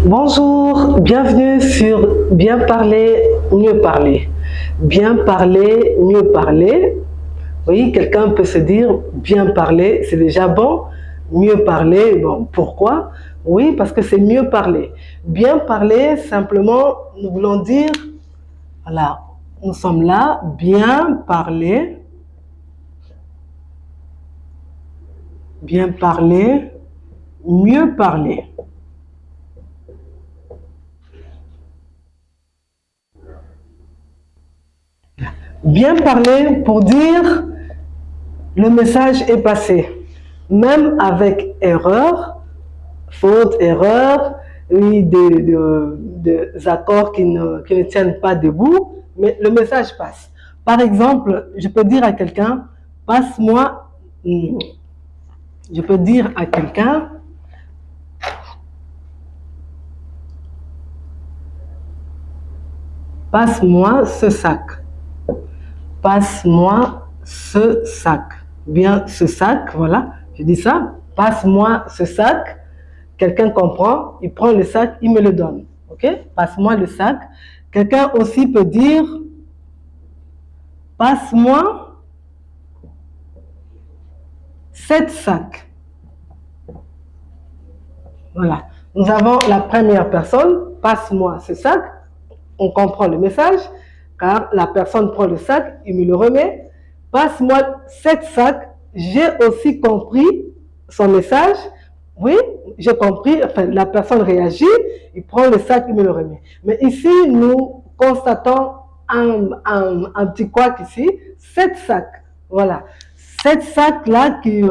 Bonjour, bienvenue sur Bien parler, mieux parler. Bien parler, mieux parler. Oui, quelqu'un peut se dire bien parler, c'est déjà bon. Mieux parler, bon, pourquoi? Oui, parce que c'est mieux parler. Bien parler, simplement, nous voulons dire, voilà, nous sommes là, bien parler, mieux parler. Bien parler pour dire le message est passé, même avec erreur, faute, erreur, oui, des accords qui ne tiennent pas debout, mais le message passe. Par exemple, je peux dire à quelqu'un, passe-moi, je peux dire à quelqu'un, passe-moi ce sac. Passe-moi ce sac. Bien, ce sac, voilà, je dis ça, passe-moi ce sac. Quelqu'un comprend, il prend le sac, il me le donne. Ok? Passe-moi le sac. Quelqu'un aussi peut dire, passe-moi 7 sacs. Voilà. Nous avons la première personne, passe-moi ce sac. On comprend le message, car la personne prend le sac, il me le remet. Passe-moi 7 sacs. J'ai aussi compris son message. Oui, j'ai compris. Enfin, la personne réagit, il prend le sac, il me le remet. Mais ici, nous constatons un petit couac ici, 7 sacs. Voilà. 7 sacs là qui,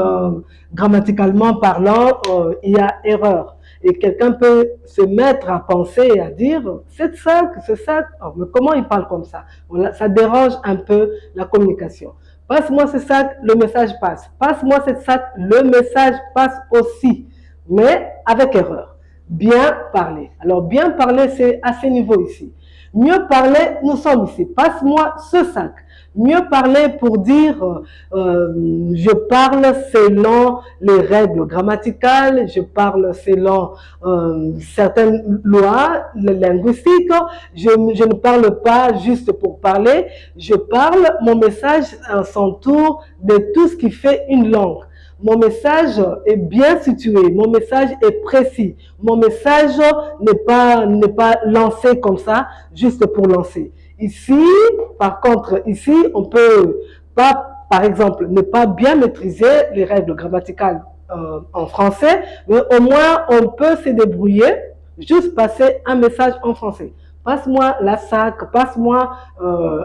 grammaticalement parlant, il y a erreur. Et quelqu'un peut se mettre à penser et à dire, ce sac, oh, mais comment il parle comme ça? Voilà, ça dérange un peu la communication. Passe-moi ce sac, le message passe. Passe-moi ce sac, le message passe aussi, mais avec erreur. Bien parler. Alors, bien parler, c'est à ce niveau ici. Mieux parler, nous sommes ici. Passe-moi ce sac. Mieux parler pour dire, je parle selon les règles grammaticales, je parle selon certaines lois linguistiques, je ne parle pas juste pour parler, je parle, mon message s'entoure de tout ce qui fait une langue. Mon message est bien situé, mon message est précis, mon message n'est pas lancé comme ça, juste pour lancer. Ici, par contre, ici, on peut pas, par exemple, ne pas bien maîtriser les règles grammaticales en français, mais au moins, on peut se débrouiller, juste passer un message en français. Passe-moi la sac, passe-moi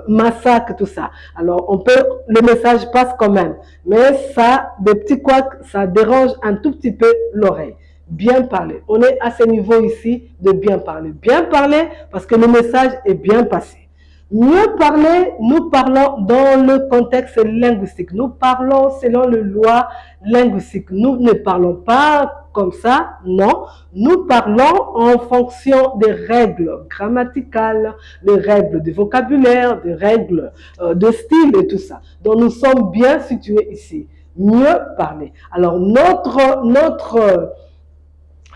ma sac, tout ça. Alors, le message passe quand même. Mais ça, des petits couacs, ça dérange un tout petit peu l'oreille. Bien parler. On est à ce niveau ici de bien parler. Bien parler parce que le message est bien passé. Mieux parler, nous parlons dans le contexte linguistique. Nous parlons selon les lois linguistiques. Nous ne parlons pas comme ça, non. Nous parlons en fonction des règles grammaticales, des règles de vocabulaire, des règles de style et tout ça. Donc nous sommes bien situés ici. Mieux parler. Alors notre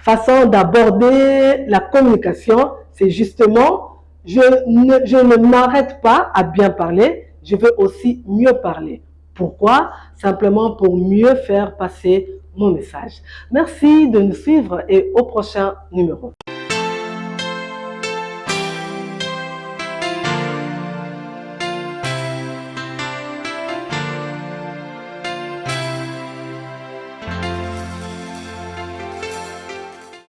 façon d'aborder la communication, c'est justement je ne m'arrête pas à bien parler, je veux aussi mieux parler. Pourquoi? Simplement pour mieux faire passer mon message. Merci de nous suivre et au prochain numéro.